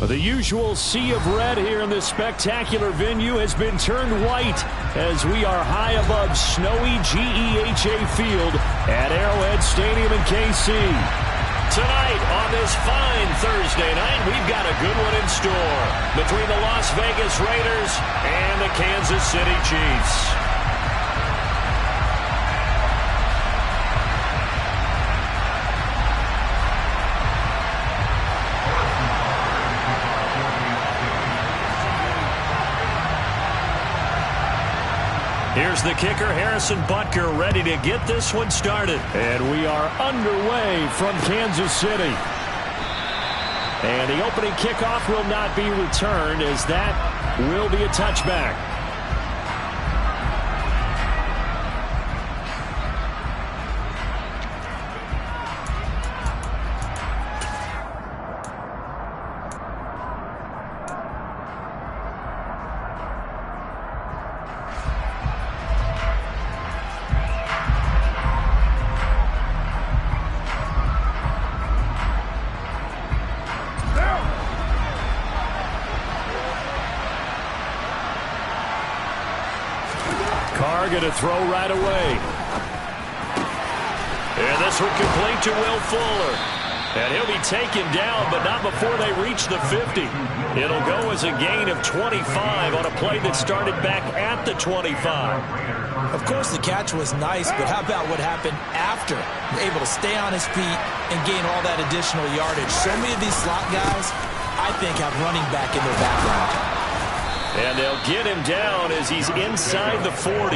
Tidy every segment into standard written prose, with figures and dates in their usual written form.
The usual sea of red here in this spectacular venue has been turned white as we are high above snowy GEHA Field at Arrowhead Stadium in KC. Tonight on this fine Thursday night, we've got a good one in store between the Las Vegas Raiders and the Kansas City Chiefs. Here's the kicker, Harrison Butker, ready to get this one started. And we are underway from Kansas City. And the opening kickoff will not be returned, as that will be a touchback. Carr going to throw right away. And this one complete to Will Fuller. And he'll be taken down, but not before they reach the 50. It'll go as a gain of 25 on a play that started back at the 25. Of course, the catch was nice, but how about what happened after? Able to stay on his feet and gain all that additional yardage. So many of these slot guys, I think, have running back in their background. And they'll get him down as he's inside the 40.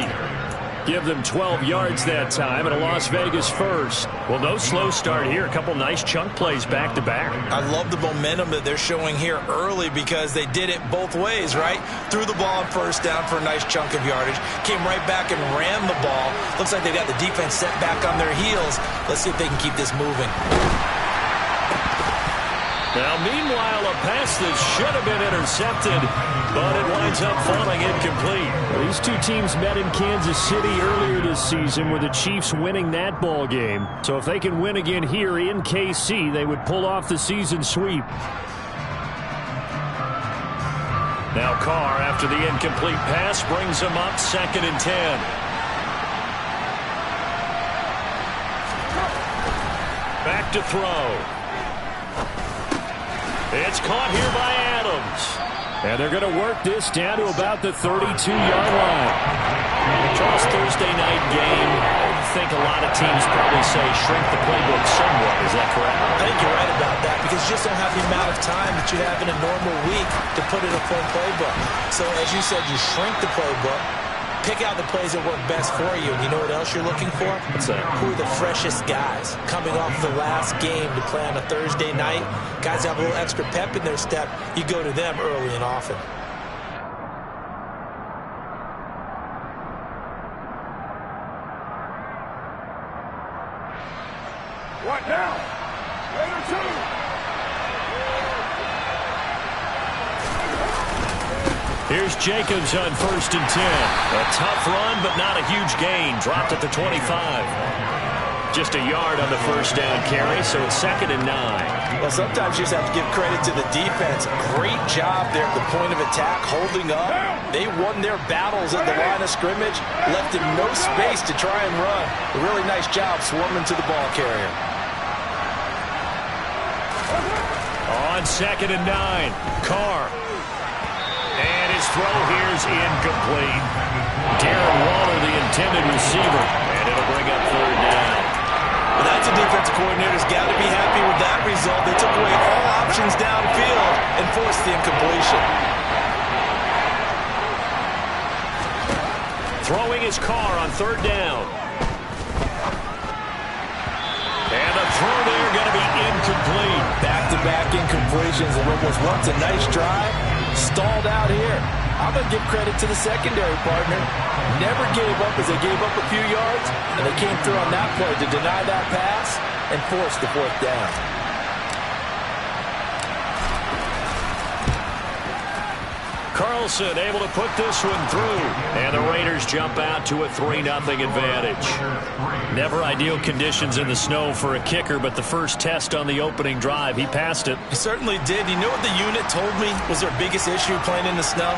Give them 12 yards that time, and a Las Vegas first. Well, no slow start here. A couple nice chunk plays back-to-back. I love the momentum that they're showing here early because they did it both ways, right? Threw the ball on first down for a nice chunk of yardage. Came right back and ran the ball. Looks like they got the defense set back on their heels. Let's see if they can keep this moving. Now, meanwhile, a pass that should have been intercepted, but it winds up falling incomplete. These two teams met in Kansas City earlier this season with the Chiefs winning that ball game. So if they can win again here in KC, they would pull off the season sweep. Now Carr, after the incomplete pass, brings them up 2nd and 10. Back to throw. It's caught here by Adams. And they're going to work this down to about the 32-yard line. Charles, Thursday night game, I think a lot of teams probably say shrink the playbook somewhat. Is that correct? I think you're right about that because you just don't have the amount of time that you have in a normal week to put in a full playbook. So as you said, you shrink the playbook. Pick out the plays that work best for you. And you know what else you're looking for? What's that? Who are the freshest guys coming off the last game to play on a Thursday night? Guys have a little extra pep in their step. You go to them early and often. What now? Raider 2. Here's Jacobs on 1st and 10. A tough run, but not a huge gain. Dropped at the 25. Just a yard on the first down carry, so it's 2nd and 9. Well, sometimes you just have to give credit to the defense. Great job there at the point of attack, holding up. They won their battles at the line of scrimmage, left him no space to try and run. A really nice job swarming to the ball carrier. On 2nd and 9, Carr. And his throw here is incomplete. Darren Waller, the intended receiver, and it'll bring up 3rd down. Well, that's a defensive coordinator's got to be happy with that result. They took away all options downfield and forced the incompletion. Throwing his Carr on 3rd down. And the throw there going to be incomplete. Back-to-back incompletions, and what was once a nice drive stalled out here. I'm going to give credit to the secondary partner. Never gave up as they gave up a few yards, and they came through on that play to deny that pass and force the 4th down. Carl Carlson able to put this one through. And the Raiders jump out to a 3-0 advantage. Never ideal conditions in the snow for a kicker, but the first test on the opening drive, he passed it. He certainly did. You know what the unit told me was their biggest issue playing in the snow?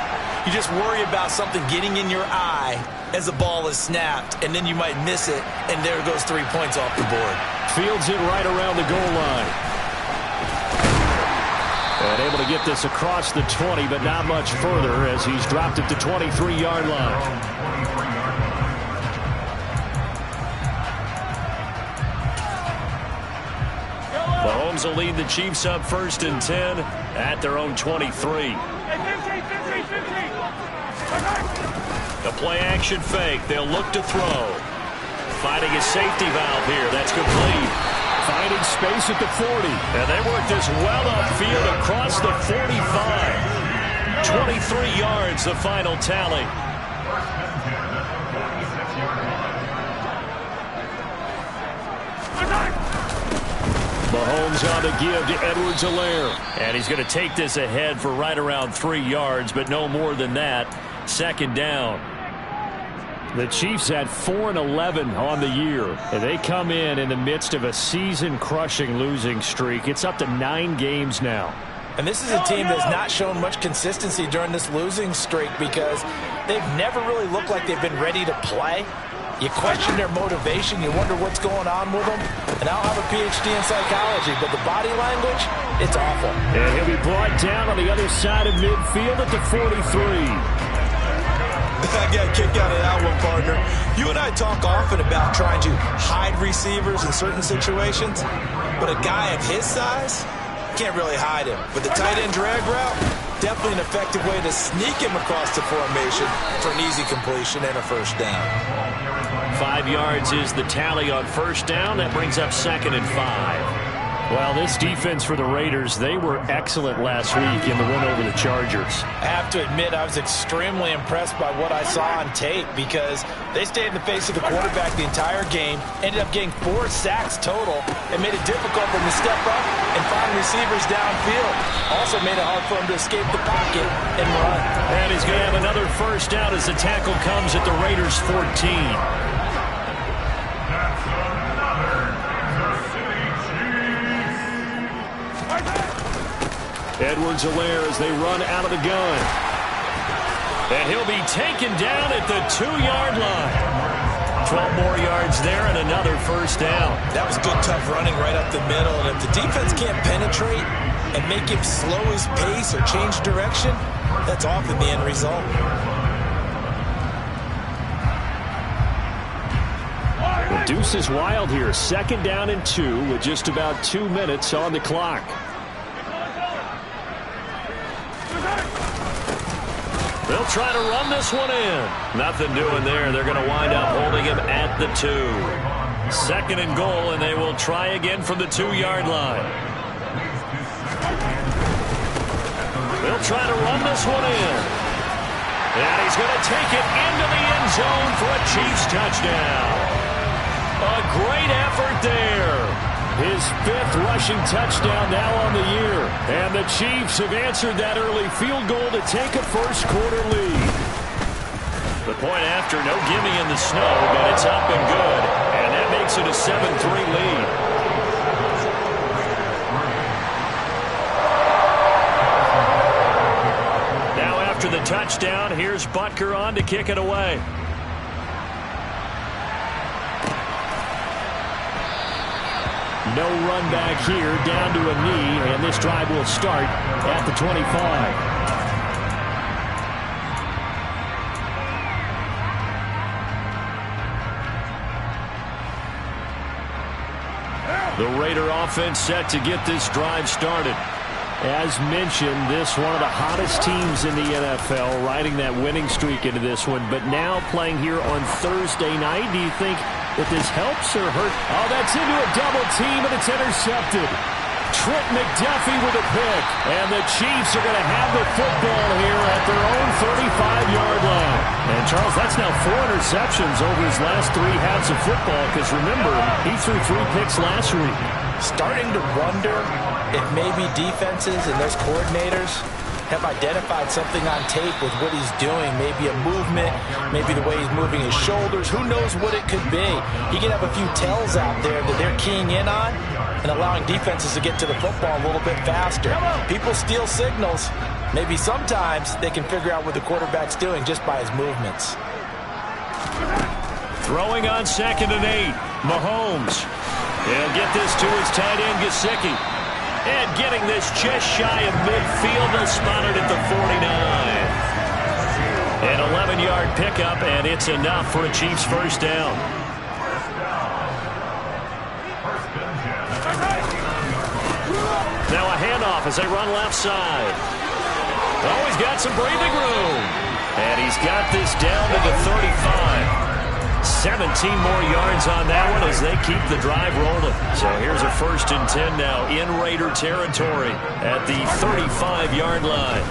You just worry about something getting in your eye as the ball is snapped, and then you might miss it, and there goes 3 points off the board. Fields it right around the goal line. And able to get this across the 20, but not much further as he's dropped it to 23-yard line. Mahomes will lead the Chiefs up 1st and 10 at their own 23. The play action fake. They'll look to throw. Finding a safety valve here. That's complete. Finding space at the 40. And they work this well upfield across the 45. 23 yards, the final tally. Mahomes on to give to Edwards-Helaire. And he's going to take this ahead for right around 3 yards, but no more than that. 2nd down. The Chiefs had 4-11 on the year, and they come in the midst of a season-crushing losing streak. It's up to 9 games now. And this is a team that's not shown much consistency during this losing streak because they've never really looked like they've been ready to play. You question their motivation. You wonder what's going on with them. And I don't have a PhD in psychology, but the body language, it's awful. And he'll be brought down on the other side of midfield at the 43. I got a kick out of that one, partner. You and I talk often about trying to hide receivers in certain situations, but a guy of his size can't really hide him. But the tight end drag route, definitely an effective way to sneak him across the formation for an easy completion and a 1st down. 5 yards is the tally on 1st down. That brings up 2nd and 5. Well, this defense for the Raiders, they were excellent last week in the win over the Chargers. I have to admit, I was extremely impressed by what I saw on tape because they stayed in the face of the quarterback the entire game, ended up getting 4 sacks total, and made it difficult for him to step up and find receivers downfield. Also made it hard for him to escape the pocket and run. And he's going to have another 1st down as the tackle comes at the Raiders' 14. Edwards-Helaire as they run out of the gun. And he'll be taken down at the 2-yard line. 12 more yards there and another 1st down. That was good, tough running right up the middle. And if the defense can't penetrate and make him slow his pace or change direction, that's often the end result. The deuce is wild here. 2nd down and 2 with just about 2 minutes on the clock. They'll try to run this one in. Nothing doing there. They're going to wind up holding him at the 2. 2nd and goal, and they will try again from the 2-yard line. They'll try to run this one in. And he's going to take it into the end zone for a Chiefs touchdown. A great effort there. His 5th rushing touchdown now on the year. And the Chiefs have answered that early field goal to take a first-quarter lead. The point after, no gimme in the snow, but it's up and good. And that makes it a 7-3 lead. Now after the touchdown, here's Butker on to kick it away. No run back here, down to a knee, and this drive will start at the 25. The Raider offense set to get this drive started. As mentioned, this one of the hottest teams in the NFL, riding that winning streak into this one, but now playing here on Thursday night. Do you think that this helps or hurts? Oh, that's into a double team, and it's intercepted. Trent McDuffie with a pick, and the Chiefs are going to have the football here at their own 35-yard line. And, Charles, that's now 4 interceptions over his last 3 halves of football, because, remember, he threw 3 picks last week. Starting to wonder if maybe defenses and those coordinators have identified something on tape with what he's doing. Maybe a movement, maybe the way he's moving his shoulders. Who knows what it could be? He could have a few tells out there that they're keying in on and allowing defenses to get to the football a little bit faster. People steal signals. Maybe sometimes they can figure out what the quarterback's doing just by his movements. Throwing on 2nd and 8. Mahomes. He'll get this to his tight end, Gesicki. And getting this just shy of midfield, they'll spot it at the 49. An 11-yard pickup, and it's enough for a Chiefs first down. Now a handoff as they run left side. Oh, he's got some breathing room. And he's got this down to the 35. 17 more yards on that one as they keep the drive rolling. So here's a 1st and 10 now in Raider territory at the 35-yard line.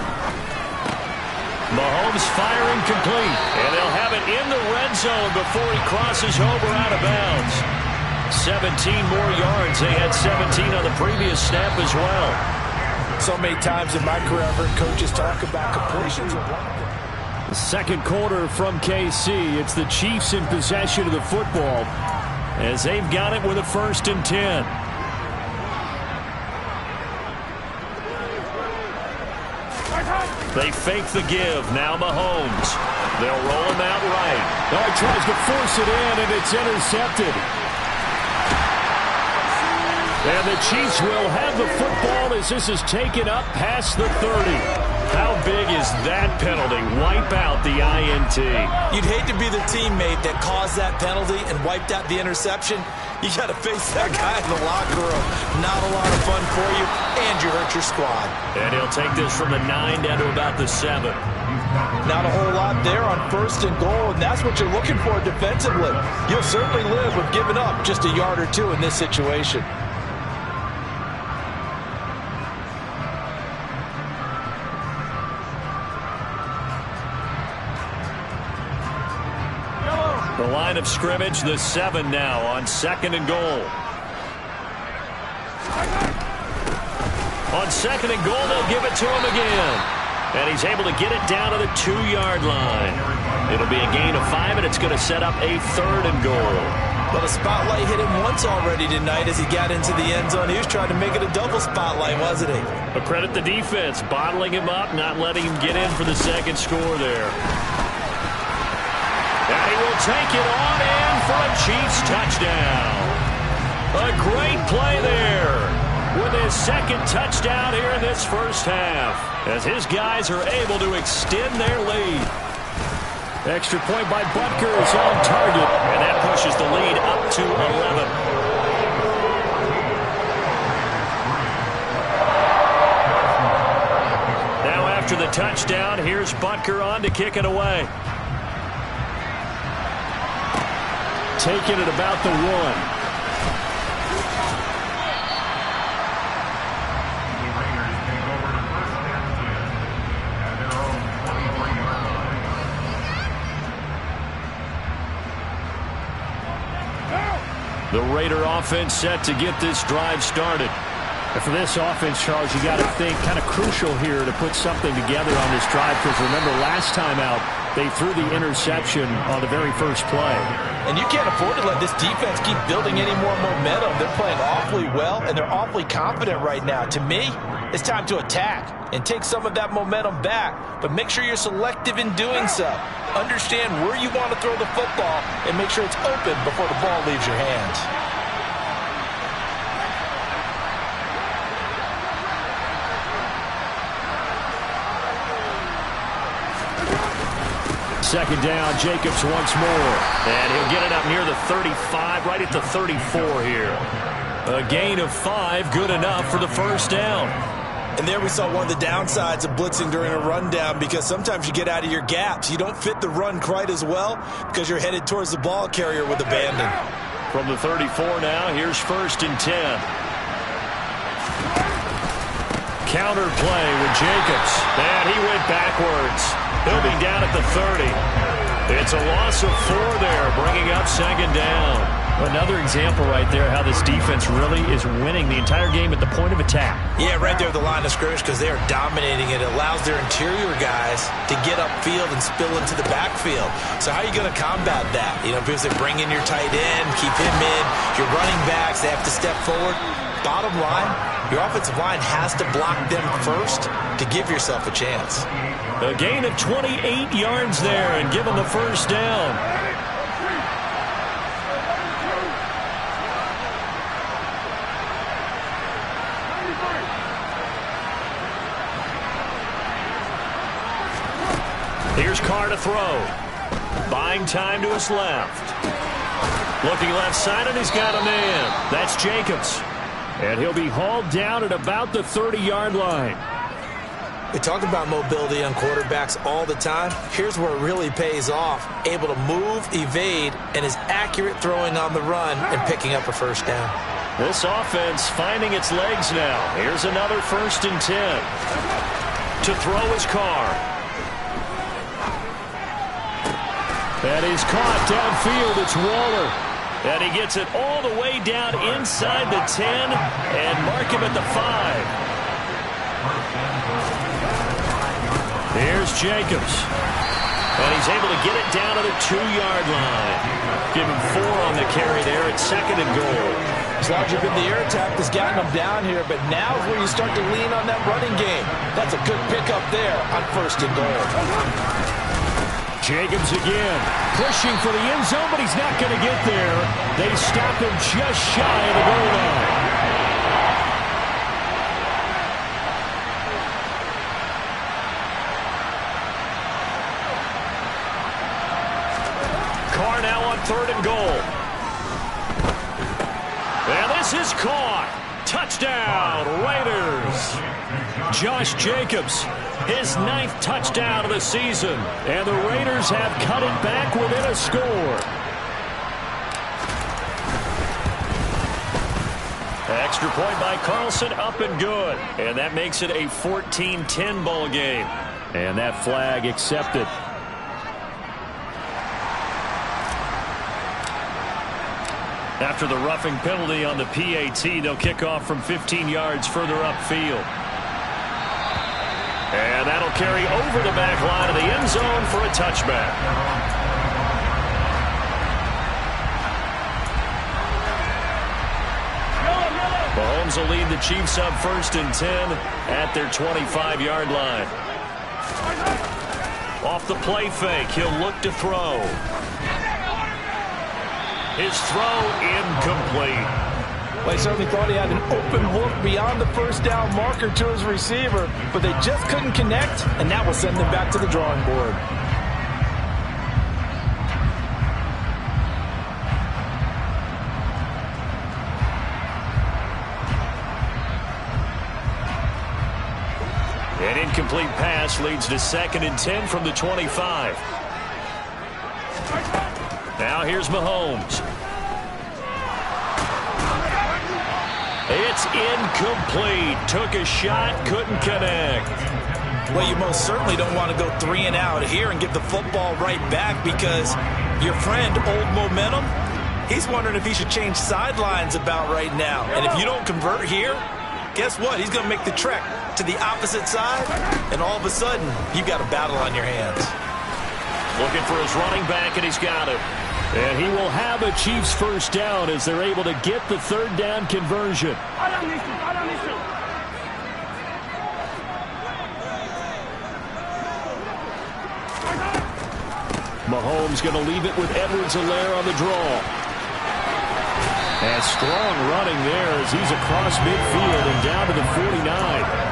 Mahomes firing complete, and they'll have it in the red zone before he crosses over out of bounds. 17 more yards. They had 17 on the previous snap as well. So many times in my career, I've heard coaches talk about completions. The second quarter from KC. It's the Chiefs in possession of the football as they've got it with a 1st and 10. They fake the give. Now Mahomes. They'll roll him out right. Oh, he tries to force it in, and it's intercepted. And the Chiefs will have the football as this is taken up past the 30. How big is that penalty? Wipe out the INT. You'd hate to be the teammate that caused that penalty and wiped out the interception. You got to face that guy in the locker room. Not a lot of fun for you, and you hurt your squad. And he'll take this from the 9 down to about the 7. Not a whole lot there on 1st and goal, and that's what you're looking for defensively. You'll certainly live with giving up just a yard or two in this situation. The line of scrimmage, the 7 now on 2nd and goal. On 2nd and goal, they'll give it to him again. And he's able to get it down to the 2-yard line. It'll be a gain of 5, and it's going to set up a 3rd and goal. Well, the spotlight hit him once already tonight as he got into the end zone. He was trying to make it a double spotlight, wasn't he? But credit the defense, bottling him up, not letting him get in for the second score there. And he will take it on in for a Chiefs touchdown. A great play there with his 2nd touchdown here in this first half as his guys are able to extend their lead. Extra point by Butker is on target, and that pushes the lead up to 11. Now after the touchdown, here's Butker on to kick it away. Taking it about the 1. The Raider offense set to get this drive started. And for this offense, Charles, you got to think kind of crucial here to put something together on this drive, because remember last time out they threw the interception on the very first play. And you can't afford to let this defense keep building any more momentum. They're playing awfully well, and they're awfully confident right now. To me, it's time to attack and take some of that momentum back, but make sure you're selective in doing so. Understand where you want to throw the football and make sure it's open before the ball leaves your hands. Second down, Jacobs once more. And he'll get it up near the 35, right at the 34 here. A gain of 5, good enough for the first down. And there we saw one of the downsides of blitzing during a rundown, because sometimes you get out of your gaps. You don't fit the run quite as well because you're headed towards the ball carrier with abandon. From the 34 now, here's 1st and 10. Counter play with Jacobs. And he went backwards. He'll be down at the 30. It's a loss of 4 there, bringing up 2nd down. Another example right there how this defense really is winning the entire game at the point of attack. Yeah, right there at the line of scrimmage because they are dominating it. It allows their interior guys to get upfield and spill into the backfield. So how are you going to combat that? Because they bring in your tight end, keep him in. Your running backs, they have to step forward. Bottom line, your offensive line has to block them first to give yourself a chance. A gain of 28 yards there and give them the first down. Here's Carr to throw. Buying time to his left. Looking left side, and he's got a man. That's Jacobs. And he'll be hauled down at about the 30-yard line. We talk about mobility on quarterbacks all the time. Here's where it really pays off. Able to move, evade, and is accurate throwing on the run and picking up a first down. This offense finding its legs now. Here's another 1st and 10. To throw is Carr. That is caught downfield. It's Waller. And he gets it all the way down inside the 10 and mark him at the 5. Here's Jacobs. And he's able to get it down to the 2-yard line. Give him 4 on the carry there at 2nd and goal. Slouch-up in the air attack has gotten him down here, but now is where you start to lean on that running game. That's a good pickup there on 1st and goal. Jacobs again, pushing for the end zone, but he's not going to get there. They stop him just shy of the goal line. Carr now on 3rd and goal. And this is caught. Touchdown, Raiders. Josh Jacobs, his 9th touchdown of the season. And the Raiders have cut it back within a score. Extra point by Carlson, up and good. And that makes it a 14-10 ball game. And that flag accepted. After the roughing penalty on the PAT, they'll kick off from 15 yards further upfield. And that'll carry over the back line of the end zone for a touchback. Mahomes will lead the Chiefs up 1st and 10 at their 25-yard line. Off the play fake, he'll look to throw. His throw incomplete. Well, he certainly thought he had an open look beyond the first down marker to his receiver, but they just couldn't connect, and that will send them back to the drawing board. An incomplete pass leads to 2nd and 10 from the 25. Now here's Mahomes. It's incomplete. Took a shot, couldn't connect. Well, you most certainly don't want to go 3 and out here and get the football right back because your friend, Old Momentum, he's wondering if he should change sidelines about right now. And if you don't convert here, guess what? He's going to make the trek to the opposite side, and all of a sudden, you've got a battle on your hands. Looking for his running back, and he's got it. And he will have a Chiefs first down as they're able to get the 3rd down conversion. Mahomes going to leave it with Edwards-Helaire on the draw. And strong running there as he's across midfield and down to the 49.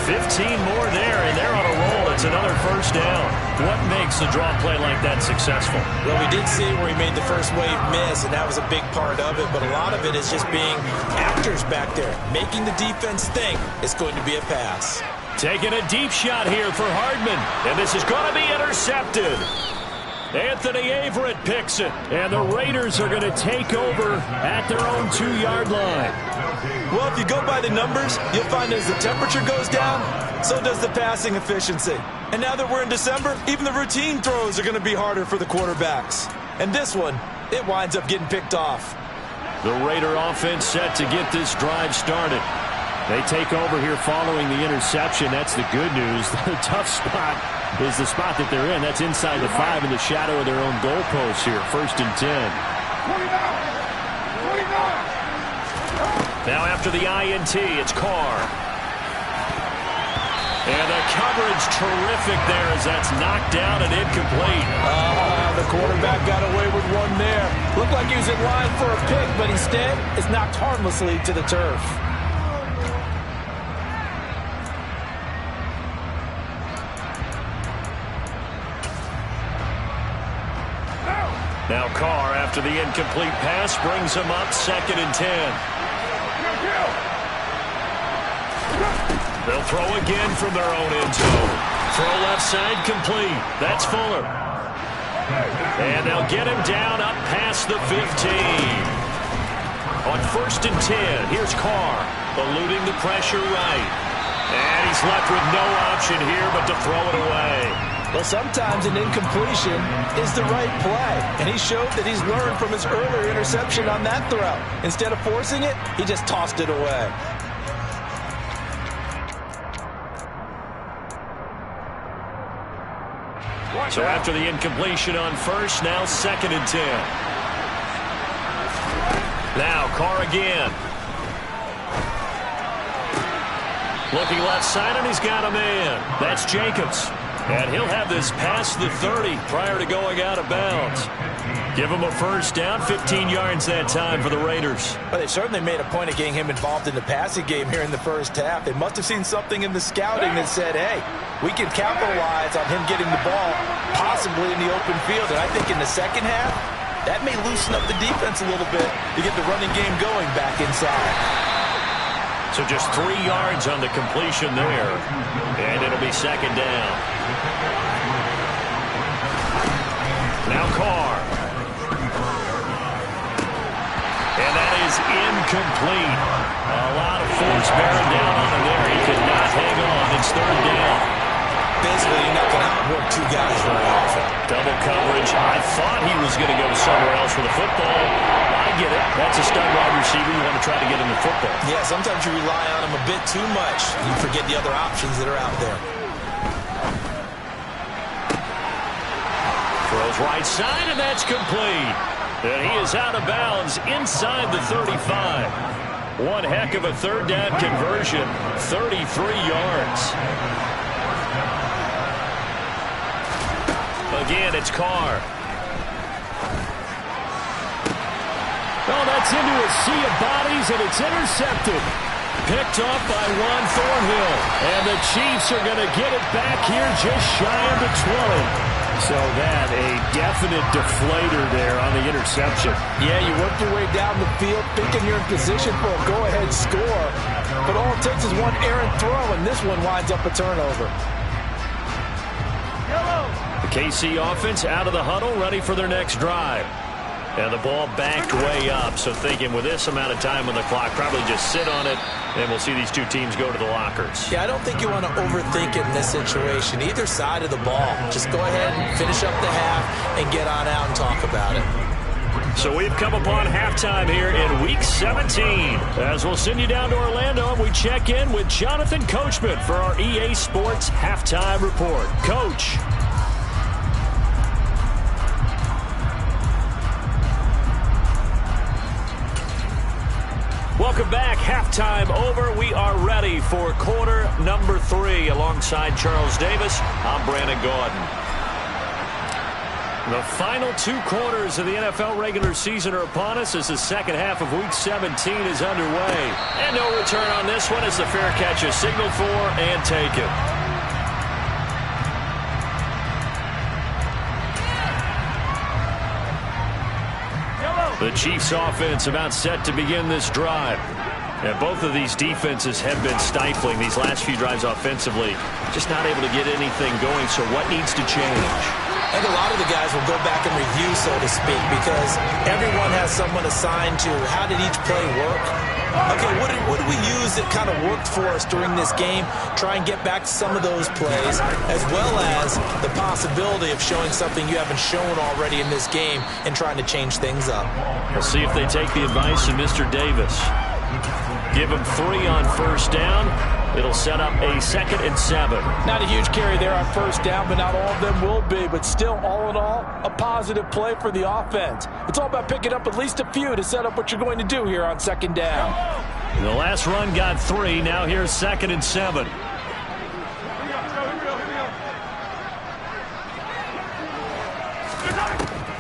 15 more there, and they're on a roll. It's another first down. What makes a draw play like that successful? Well, we did see where he made the first wave miss, and that was a big part of it. But a lot of it is just being actors back there, making the defense think it's going to be a pass. Taking a deep shot here for Hardman, and this is going to be intercepted. Anthony Averett picks it, and the Raiders are going to take over at their own 2-yard line. Well, if you go by the numbers, you'll find as the temperature goes down, so does the passing efficiency. And now that we're in December, even the routine throws are going to be harder for the quarterbacks. And this one, it winds up getting picked off. The Raider offense set to get this drive started. They take over here following the interception. That's the good news. The tough spot is the spot that they're in. That's inside the 5 in the shadow of their own goalpost here. 1st and 10. 29. Now after the INT, it's Carr. And the coverage terrific there as that's knocked down and incomplete. The quarterback got away with one there. Looked like he was in line for a pick, but instead it's knocked harmlessly to the turf. Now Carr, after the incomplete pass, brings him up 2nd and 10. They'll throw again from their own end zone. Throw left side complete. That's Fuller. And they'll get him down up past the 15. On 1st and 10, here's Carr, eluding the pressure right. And he's left with no option here but to throw it away. Well, sometimes an incompletion is the right play, and he showed that he's learned from his earlier interception on that throw. Instead of forcing it, he just tossed it away. So after the incompletion on 1st, now 2nd and 10. Now Carr again. Looking left side, and he's got a man. That's Jacobs. And he'll have this past the 30 prior to going out of bounds. Give him a 1st down, 15 yards that time for the Raiders. Well, they certainly made a point of getting him involved in the passing game here in the 1st half. They must have seen something in the scouting that said, hey, we can capitalize on him getting the ball possibly in the open field. And I think in the 2nd half, that may loosen up the defense a little bit to get the running game going back inside. So just 3 yards on the completion there. And it'll be 2nd down. Now Carr. And that is incomplete. A lot of force bearing down on him there. He could not hang on. It's 3rd down. Basically, you're not going to outwork 2 guys very often. Double coverage. I thought he was going to go somewhere else for the football. I get it. That's a stud wide receiver. You want to try to get him the football. Yeah, sometimes you rely on him a bit too much. You forget the other options that are out there. Throws right side, and that's complete. And he is out of bounds inside the 35. One heck of a 3rd down conversion. 33 yards. Again, it's Carr. Oh, that's into a sea of bodies, and it's intercepted. Picked off by Juan Thornhill. And the Chiefs are going to get it back here just shy of the 20. So that, a definite deflator there on the interception. Yeah, you work your way down the field thinking you're in position for a go-ahead score. But all it takes is one errant throw, and this one winds up a turnover. The KC offense out of the huddle, ready for their next drive. And the ball backed way up, so thinking with this amount of time on the clock, probably just sit on it, and we'll see these 2 teams go to the lockers. Yeah, I don't think you want to overthink it in this situation. Either side of the ball. Just go ahead and finish up the half and get on out and talk about it. So we've come upon halftime here in Week 17. As we'll send you down to Orlando, and we check in with Jonathan Coachman for our EA Sports Halftime Report. Coach. Welcome back. Halftime over. We are ready for quarter number 3. Alongside Charles Davis, I'm Brandon Gaudin. The final 2 quarters of the NFL regular season are upon us as the 2nd half of Week 17 is underway. And no return on this one as the fair catch is signaled for and taken. The Chiefs offense about set to begin this drive. And both of these defenses have been stifling these last few drives offensively. Just not able to get anything going, so what needs to change? I think a lot of the guys will go back and review, so to speak, because everyone has someone assigned to how did each play work. okay, what did we use that kind of worked for us during this game? Try and get back to some of those plays, as well as the possibility of showing something you haven't shown already in this game and trying to change things up. We'll see if they take the advice of Mr. Davis. Give him 3 on first down. It'll set up a 2nd and 7. Not a huge carry there on first down, but not all of them will be. But still, all in all, a positive play for the offense. It's all about picking up at least a few to set up what you're going to do here on 2nd down. The last run got 3. Now here's 2nd and 7.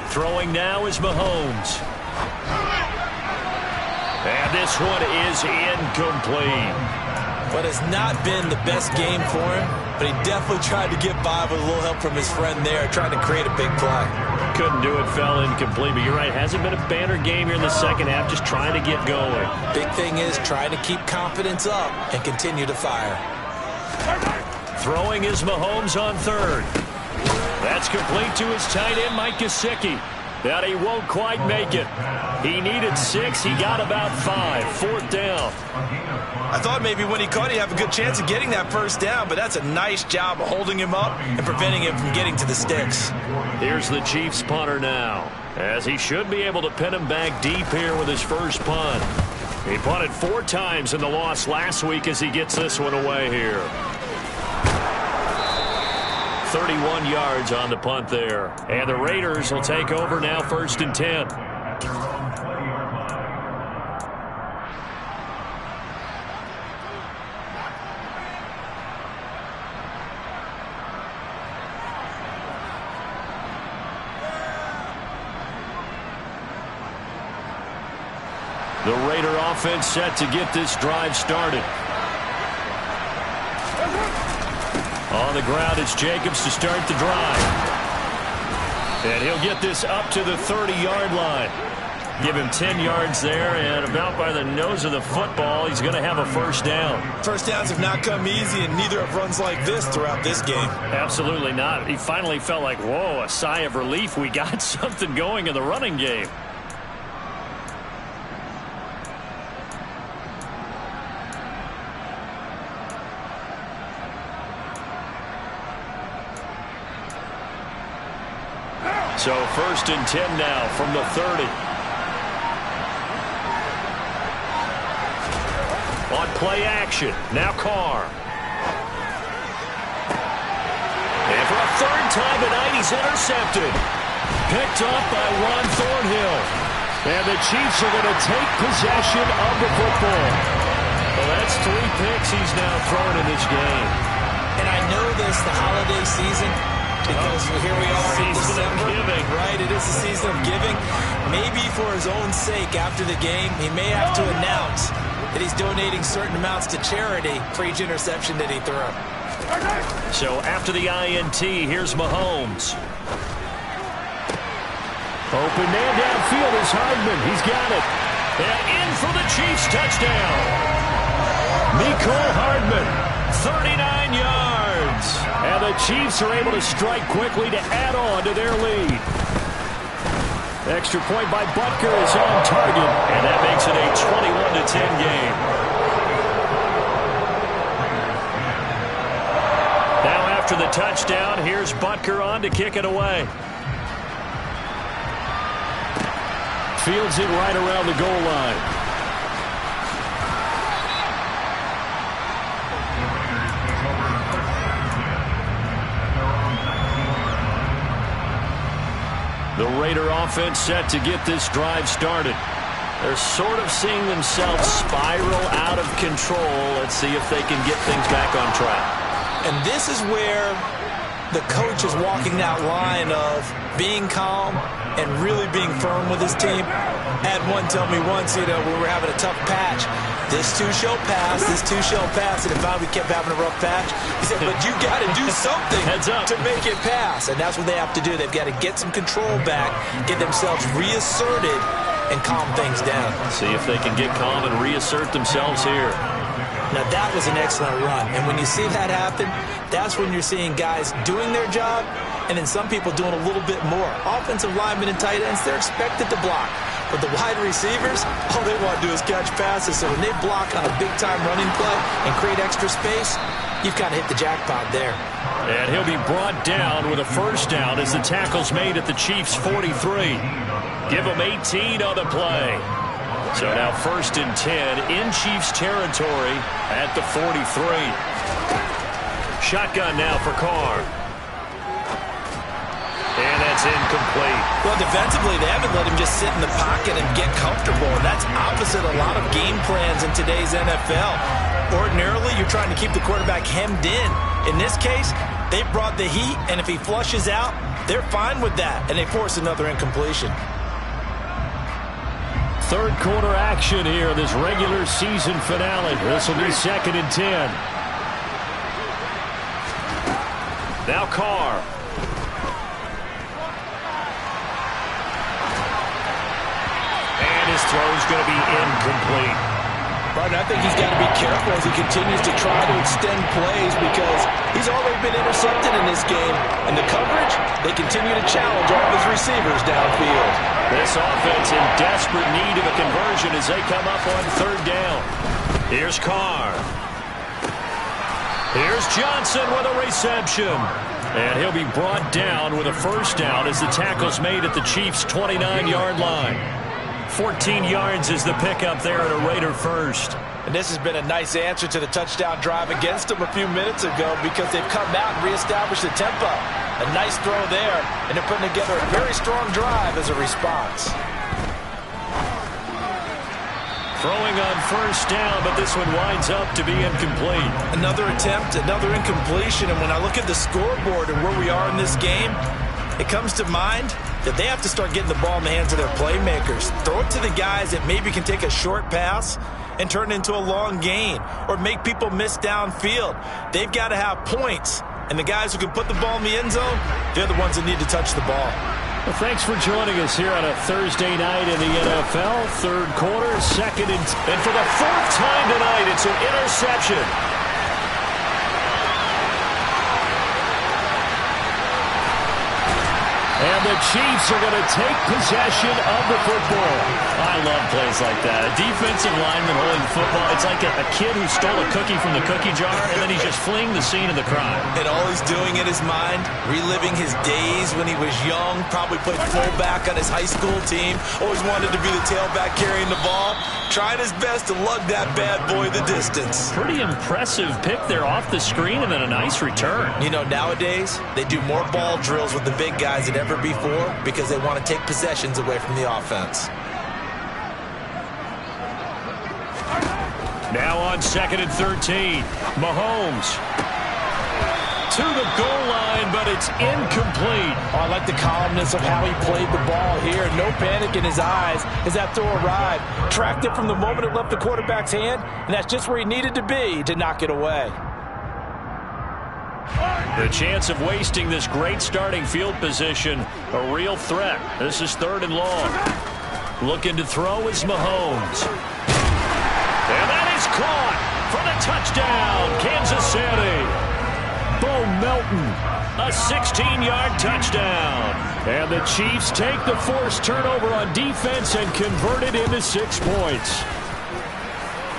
Throwing now is Mahomes. And this one is incomplete. But it's not been the best game for him, but he definitely tried to get by with a little help from his friend there, trying to create a big play. Couldn't do it, fell incomplete, but you're right, hasn't been a banner game here in the second half, just trying to get going. Big thing is trying to keep confidence up and continue to fire. Throwing is Mahomes on 3rd. That's complete to his tight end, Mike Gesicki. But he won't quite make it. He needed 6. He got about 5. 4th down. I thought maybe when he caught, he'd have a good chance of getting that first down, but that's a nice job of holding him up and preventing him from getting to the sticks. Here's the Chiefs punter now, as he should be able to pin him back deep here with his first punt. He punted 4 times in the loss last week as he gets this one away here. 31 yards on the punt there. And the Raiders will take over now, 1st and 10. The Raider offense set to get this drive started. On the ground, it's Jacobs to start the drive. And he'll get this up to the 30-yard line. Give him 10 yards there, and about by the nose of the football, he's going to have a first down. First downs have not come easy, and neither have runs like this throughout this game. Absolutely not. He finally felt like, whoa, a sigh of relief. We got something going in the running game. So 1st and 10 now from the 30. On play action, now Carr. And for a 3rd time tonight, he's intercepted. Picked off by Juan Thornhill. And the Chiefs are going to take possession of the football. Well, that's 3 picks he's now thrown in this game. And I know this, the holiday season, because here we are in December, right? It is the season of giving. Maybe for his own sake after the game, he may have to announce that he's donating certain amounts to charity for each interception that he threw. So after the INT, here's Mahomes. Open man downfield is Hardman. He's got it. And in for the Chiefs touchdown. Mecole Hardman, 39 yards. And the Chiefs are able to strike quickly to add on to their lead. Extra point by Butker is on target, and that makes it a 21-10 game. Now after the touchdown, here's Butker on to kick it away. Fields it right around the goal line. The Raider offense set to get this drive started. They're sort of seeing themselves spiral out of control. Let's see if they can get things back on track. And this is where the coach is walking that line of being calm and really being firm with his team. I had one tell me once, when we were having a tough patch, this too shall pass, this too shall pass, and if we kept having a rough patch, he said, but you got to do something to make it pass, and that's what they have to do. They've got to get some control back, get themselves reasserted, and calm things down. See if they can get calm and reassert themselves here. Now, that was an excellent run, and when you see that happen, that's when you're seeing guys doing their job, and then some people doing a little bit more. Offensive linemen and tight ends, they're expected to block. But the wide receivers, all they want to do is catch passes. So when they block on a big-time running play and create extra space, you've kind of hit the jackpot there. And he'll be brought down with a first down as the tackle's made at the Chiefs' 43. Give them 18 on the play. So now 1st and 10 in Chiefs territory at the 43. Shotgun now for Carr. And that's incomplete. Well, defensively, they haven't let him just sit in the pocket and get comfortable. And that's opposite a lot of game plans in today's NFL. Ordinarily, you're trying to keep the quarterback hemmed in. In this case, they brought the heat, and if he flushes out, they're fine with that, and they force another incompletion. Third quarter action here, this regular season finale. This will be 2nd and 10. Now Carr. And his throw's going to be incomplete. But I think he's got to be careful as he continues to try to extend plays because he's already been intercepted in this game. And the coverage, they continue to challenge all of his receivers downfield. This offense in desperate need of a conversion as they come up on 3rd down. Here's Carr. Here's Johnson with a reception. And he'll be brought down with a first down as the tackle's made at the Chiefs' 29-yard line. 14 yards is the pickup there at a Raider first. And this has been a nice answer to the touchdown drive against them a few minutes ago because they've come out and reestablished the tempo. A nice throw there, and they're putting together a very strong drive as a response. Throwing on first down, but this one winds up to be incomplete. Another attempt, another incompletion, and when I look at the scoreboard and where we are in this game, it comes to mind that they have to start getting the ball in the hands of their playmakers. Throw it to the guys that maybe can take a short pass and turn it into a long gain or make people miss downfield. They've got to have points, and the guys who can put the ball in the end zone, they're the ones that need to touch the ball. Well, thanks for joining us here on a Thursday night in the NFL. Third quarter, 2nd and for the 4th time tonight, it's an interception. And the Chiefs are going to take possession of the football. I love plays like that. A defensive lineman holding the football. It's like a kid who stole a cookie from the cookie jar, and then he's just fleeing the scene of the crime. And all he's doing in his mind, reliving his days when he was young, probably played fullback on his high school team, always wanted to be the tailback carrying the ball, trying his best to lug that bad boy the distance. Pretty impressive pick there off the screen and then a nice return. You know, nowadays, they do more ball drills with the big guys than ever before because they want to take possessions away from the offense. Now on 2nd and 13, Mahomes to the goal line, but it's incomplete. Oh, I like the calmness of how he played the ball here. No panic in his eyes as that throw arrived. Tracked it from the moment it left the quarterback's hand, and that's just where he needed to be to knock it away. The chance of wasting this great starting field position, a real threat. This is 3rd and long. Looking to throw is Mahomes. And that is caught for the touchdown, Kansas City. Bo Melton, a 16-yard touchdown. And the Chiefs take the forced turnover on defense and convert it into 6 points.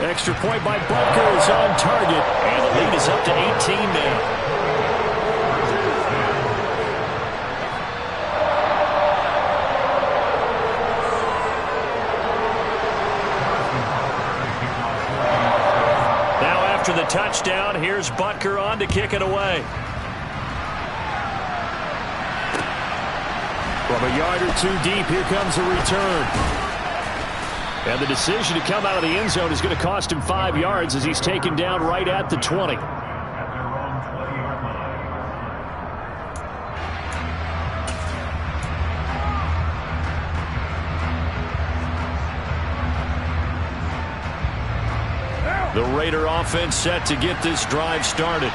Extra point by Butker is on target, and the lead is up to 18 now. After the touchdown, here's Butker on to kick it away. From a yard or two deep, here comes a return. And the decision to come out of the end zone is going to cost him 5 yards as he's taken down right at the 20. The Raider offense set to get this drive started.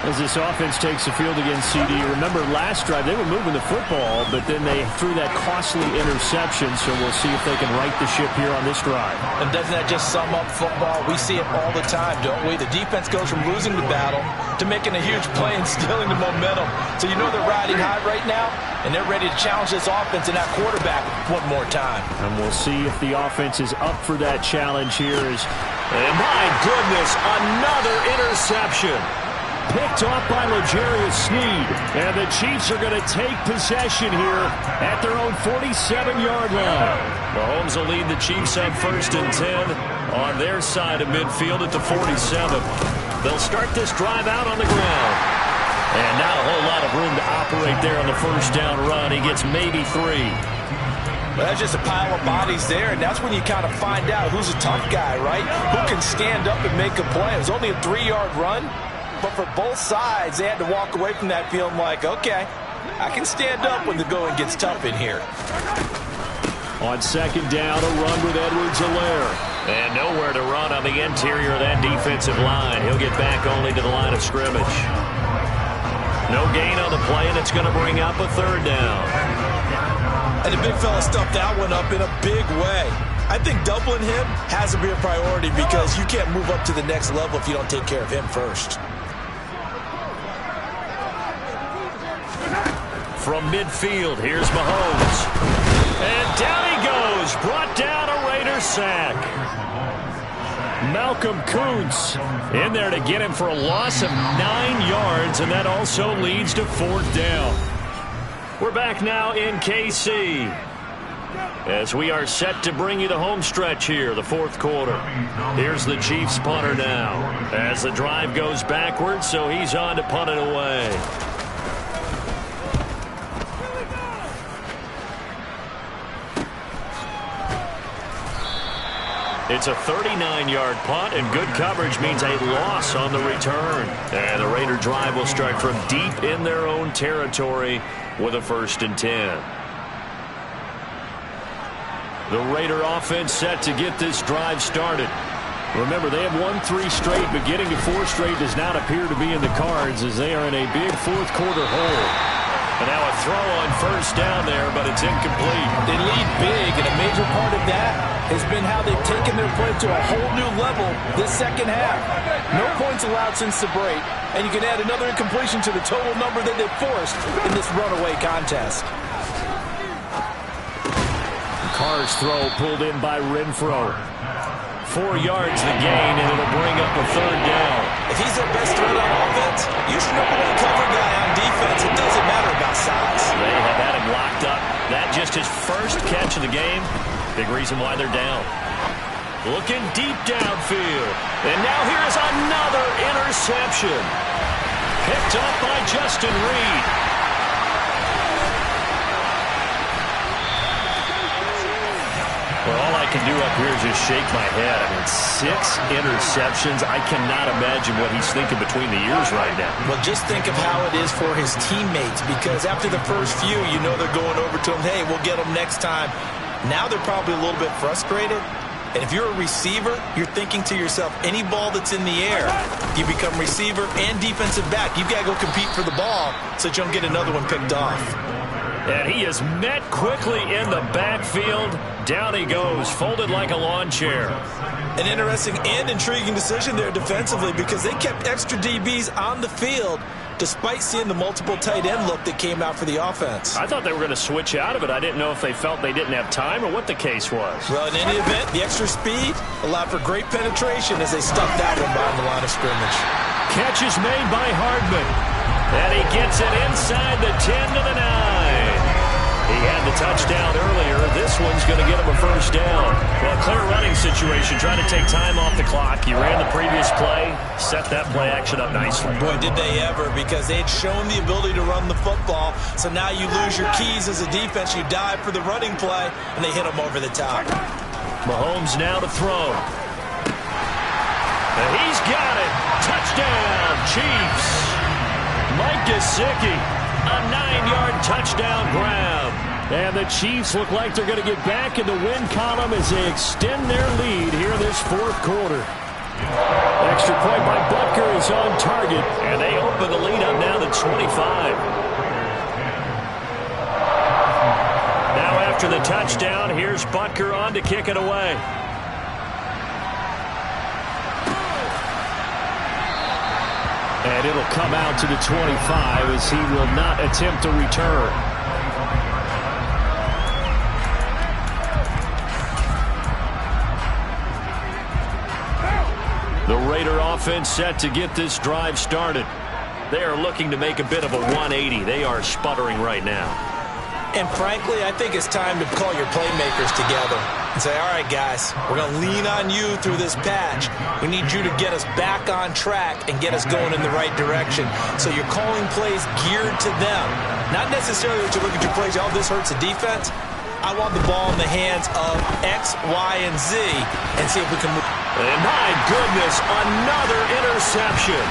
As this offense takes the field against CD, remember last drive they were moving the football, but then they threw that costly interception, so we'll see if they can right the ship here on this drive. And doesn't that just sum up football? We see it all the time, don't we? The defense goes from losing the battle to making a huge play and stealing the momentum. So you know they're riding high right now, and they're ready to challenge this offense and that quarterback one more time. And we'll see if the offense is up for that challenge here. And my goodness, another interception. Picked off by L'Jarius Sneed. And the Chiefs are going to take possession here at their own 47-yard line. Mahomes will lead the Chiefs on 1st and 10 on their side of midfield at the 47. They'll start this drive out on the ground. And not a whole lot of room to operate there on the first down run. He gets maybe 3. Well, that's just a pile of bodies there, and that's when you kind of find out who's a tough guy, right? Who can stand up and make a play. It was only a 3-yard run. But for both sides, they had to walk away from that feeling like, okay, I can stand up when the going gets tough in here. On 2nd down, a run with Edwards-Helaire. And nowhere to run on the interior of that defensive line. He'll get back only to the line of scrimmage. No gain on the play, and it's going to bring up a 3rd down. And the big fella stuffed that one up in a big way. I think doubling him has to be a priority because you can't move up to the next level if you don't take care of him first. From midfield, here's Mahomes. And down he goes. Brought down a Raider sack. Malcolm Kuntz in there to get him for a loss of 9 yards, and that also leads to 4th down. We're back now in KC as we are set to bring you the home stretch here, the 4th quarter. Here's the Chiefs punter now as the drive goes backwards, so he's on to punt it away. It's a 39-yard punt, and good coverage means a loss on the return. And the Raider drive will start from deep in their own territory with a 1st and 10. The Raider offense set to get this drive started. Remember, they have won 3 straight, but getting to 4 straight does not appear to be in the cards as they are in a big 4th quarter hole. And now a throw on 1st down there, but it's incomplete. They lead big, and a major part of that has been how they've taken their play to a whole new level this second half. No points allowed since the break, and you can add another incompletion to the total number that they've forced in this runaway contest. Carr's throw pulled in by Renfro. 4 yards the gain, and it'll bring up a 3rd down. If he's their best threat on offense, use your number 1 cover guy on defense. It doesn't matter about size. They have had him locked up. That just his first catch of the game. Big reason why they're down. Looking deep downfield. And now here's another interception. Picked up by Justin Reed. Well, all I can do up here is just shake my head. I mean, 6 interceptions. I cannot imagine what he's thinking between the ears right now. Well, just think of how it is for his teammates, because after the first few, you know they're going over to him, hey, we'll get him next time. Now they're probably a little bit frustrated. And if you're a receiver, you're thinking to yourself, any ball that's in the air, you become receiver and defensive back. You've got to go compete for the ball so that you don't get another one picked off. And he is met quickly in the backfield. Down he goes, folded like a lawn chair. An interesting and intriguing decision there defensively, because they kept extra DBs on the field despite seeing the multiple tight end look that came out for the offense. I thought they were going to switch out of it. I didn't know if they felt they didn't have time or what the case was. Well, in any event, the extra speed allowed for great penetration as they stuffed that one behind the line of scrimmage. Catch is made by Hardman. And he gets it inside the 10 to the 9. He had the touchdown earlier. This one's going to get him a 1st down. Well, clear running situation, trying to take time off the clock. He ran the previous play, set that play action up nicely. Boy, did they ever, because they had shown the ability to run the football. So now you lose your keys as a defense. You dive for the running play, and they hit him over the top. Mahomes now to throw. And he's got it. Touchdown, Chiefs. Mike Gesicki, a 9-yard touchdown grab. And the Chiefs look like they're going to get back in the win column as they extend their lead here in this 4th quarter. Extra point by Butker is on target, and they open the lead up now to 25. Now after the touchdown, here's Butker on to kick it away. And it'll come out to the 25 as he will not attempt to return. The Raider offense set to get this drive started. They are looking to make a bit of a 180. They are sputtering right now. And frankly, I think it's time to call your playmakers together and say, all right, guys, we're going to lean on you through this patch. We need you to get us back on track and get us going in the right direction. So you're calling plays geared to them. Not necessarily that you look at your plays, oh, this hurts the defense. I want the ball in the hands of X, Y, and Z and see if we can move. And my goodness, another interception.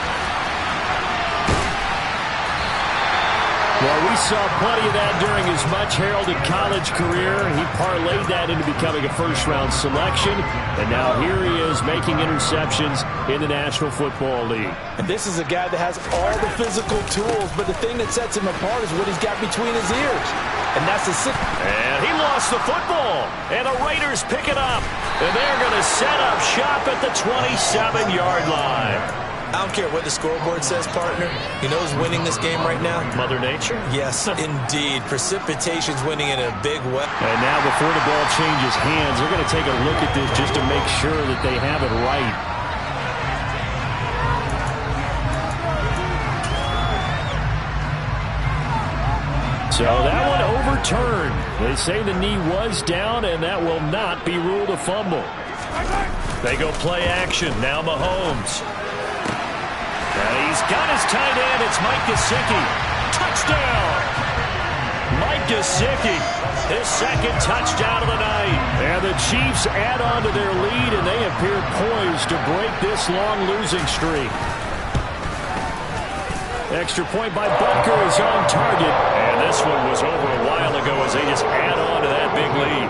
Well, we saw plenty of that during his much-heralded college career. He parlayed that into becoming a first-round selection, and now here he is making interceptions in the National Football League. And this is a guy that has all the physical tools, but the thing that sets him apart is what he's got between his ears. And that's the sit. And he lost the football, and the Raiders pick it up. And they're going to set up shop at the 27-yard line. I don't care what the scoreboard says, partner. You know who's winning this game right now? Mother Nature? Yes, indeed. Precipitation's winning in a big way. And now before the ball changes hands, they're going to take a look at this just to make sure that they have it right. So that one overturned. They say the knee was down, and that will not be ruled a fumble. They go play action. Now Mahomes. And he's got his tight end. It's Mike Gesicki. Touchdown! Mike Gesicki, his second touchdown of the night. And the Chiefs add on to their lead, and they appear poised to break this long losing streak. Extra point by Butker is on target. And this one was over a while ago as they just add on to that big lead.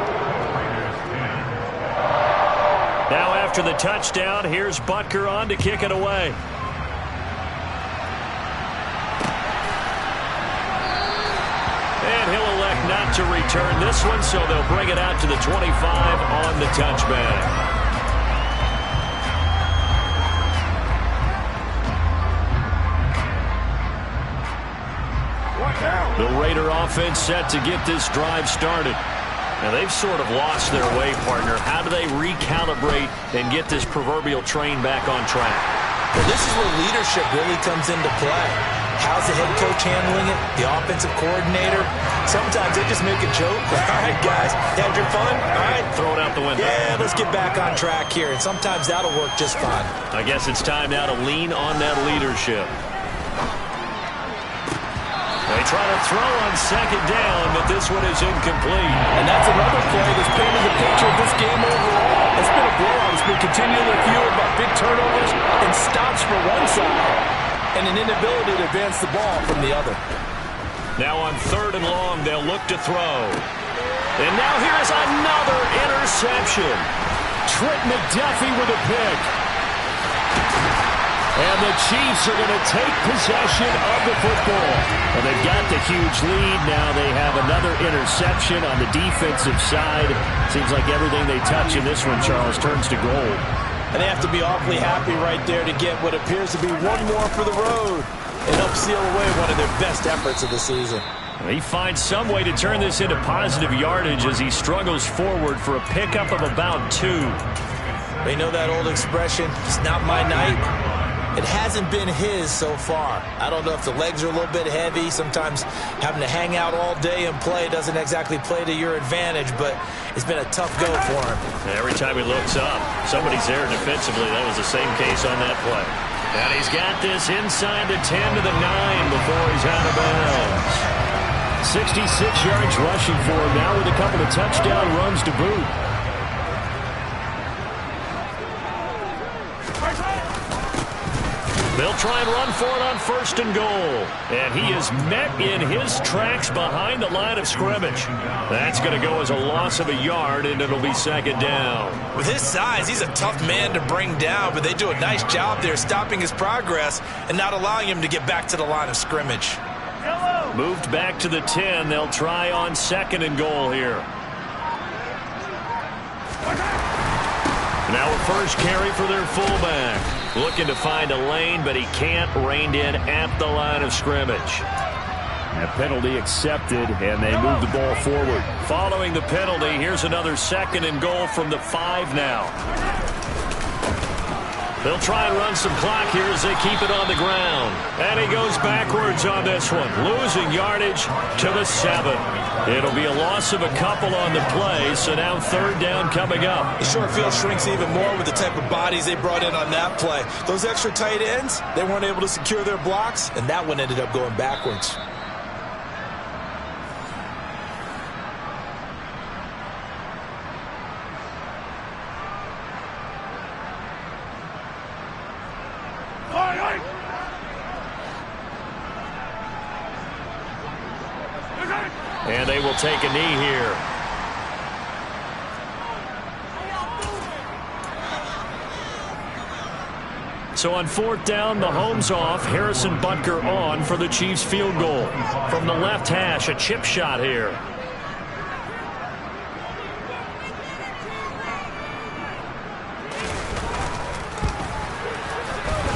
Now after the touchdown, here's Butker on to kick it away. And he'll elect not to return this one, so they'll bring it out to the 25 on the touchback. The Raider offense set to get this drive started. Now, they've sort of lost their way, partner. How do they recalibrate and get this proverbial train back on track? Well, this is where leadership really comes into play. How's the head coach handling it? The offensive coordinator? Sometimes they just make a joke. All right, guys, had your fun? All right. Throw it out the window. Yeah, let's get back on track here. And sometimes that'll work just fine. I guess it's time now to lean on that leadership. They try to throw on second down, but this one is incomplete. And that's another play that's painted the picture of this game overall. It's been a blowout. It's been continually fueled by big turnovers and stops for one side and an inability to advance the ball from the other. Now on 3rd and long, they'll look to throw. And now here's another interception. Trent McDuffie with a pick. And the Chiefs are going to take possession of the football. Well, they've got the huge lead. Now they have another interception on the defensive side. Seems like everything they touch in this one, Charles, turns to gold. And they have to be awfully happy right there to get what appears to be one more for the road and help seal away one of their best efforts of the season. He finds some way to turn this into positive yardage as he struggles forward for a pickup of about 2. You know that old expression, it's not my night? It hasn't been his so far. I don't know if the legs are a little bit heavy. Sometimes having to hang out all day and play doesn't exactly play to your advantage, but it's been a tough go for him. Every time he looks up, somebody's there defensively. That was the same case on that play. And he's got this inside the 10 to the 9 before he's out of bounds. 66 yards rushing for him now with a couple of touchdown runs to boot. They'll try and run for it on 1st and goal. And he is met in his tracks behind the line of scrimmage. That's going to go as a loss of a yard, and it'll be 2nd down. With his size, he's a tough man to bring down, but they do a nice job there stopping his progress and not allowing him to get back to the line of scrimmage. Moved back to the 10. They'll try on 2nd and goal here. Now a first carry for their fullback. Looking to find a lane, but he can't. Reined in at the line of scrimmage. A penalty accepted, and they move the ball forward. Following the penalty, here's another 2nd and goal from the 5 now. They'll try and run some clock here as they keep it on the ground. And he goes backwards on this one, losing yardage to the 7. It'll be a loss of a couple on the play, so now 3rd down coming up. The short field shrinks even more with the type of bodies they brought in on that play. Those extra tight ends, they weren't able to secure their blocks, and that one ended up going backwards. And they will take a knee here. So on 4th down, the home's off. Harrison Butker on for the Chiefs field goal. From the left hash, a chip shot here.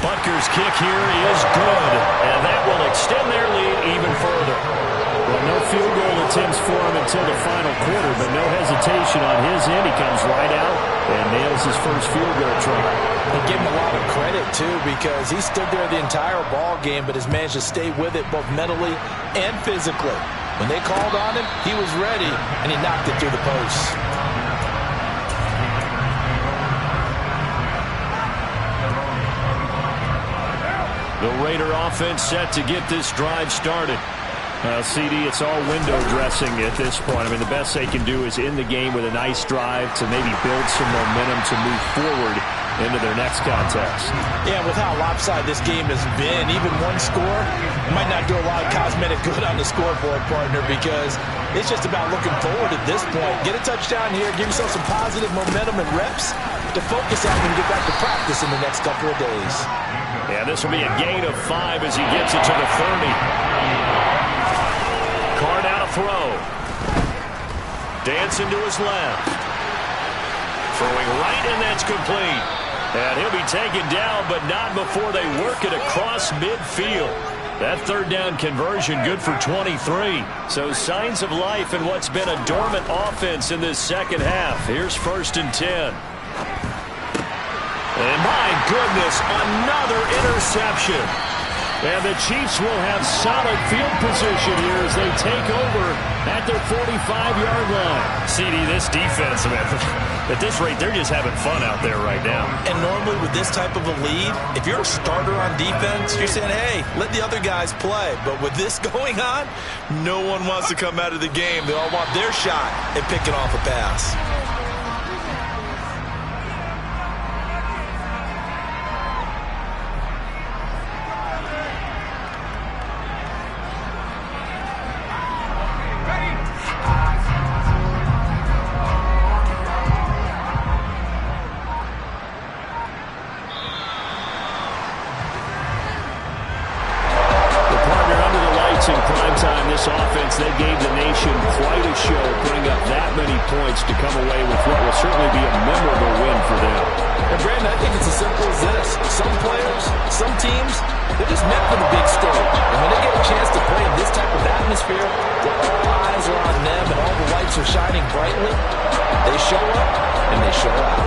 Butker's kick here is good, and that will extend their lead even further. Well, no field goal attempts for him until the final quarter, but no hesitation on his end. He comes right out and nails his first field goal try. And give him a lot of credit, too, because he stood there the entire ball game, but has managed to stay with it both mentally and physically. When they called on him, he was ready, and he knocked it through the posts. The Raider offense set to get this drive started. CD, it's all window dressing at this point. I mean, the best they can do is end the game with a nice drive to maybe build some momentum to move forward into their next contest. Yeah, with how lopsided this game has been, even one score might not do a lot of cosmetic good on the scoreboard, partner, because it's just about looking forward at this point. Get a touchdown here, give yourself some positive momentum and reps to focus on and get back to practice in the next couple of days. Yeah, this will be a gain of 5 as he gets it to the 30. Card out a throw. Dancing to his left. Throwing right, and that's complete. And he'll be taken down, but not before they work it across midfield. That 3rd down conversion good for 23. So signs of life in what's been a dormant offense in this second half. Here's 1st and 10. And my goodness, another interception. And the Chiefs will have solid field position here as they take over at their 45-yard line. CD, this defense, man, at this rate, they're just having fun out there right now. And normally with this type of a lead, if you're a starter on defense, you're saying, hey, let the other guys play. But with this going on, no one wants to come out of the game. They all want their shot at picking off a pass. Offense, they gave the nation quite a show, putting up that many points to come away with what will certainly be a memorable win for them. And Brandon, I think it's as simple as this. Some players, some teams, they're just meant for the big stage. And when they get a chance to play in this type of atmosphere, where all eyes are on them and all the lights are shining brightly, they show up and they show out.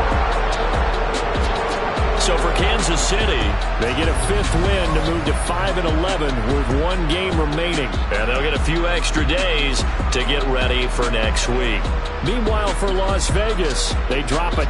So for Kansas City, they get a 5th win to move to 5-11 with 1 game remaining. And they'll get a few extra days to get ready for next week. Meanwhile, for Las Vegas, they drop a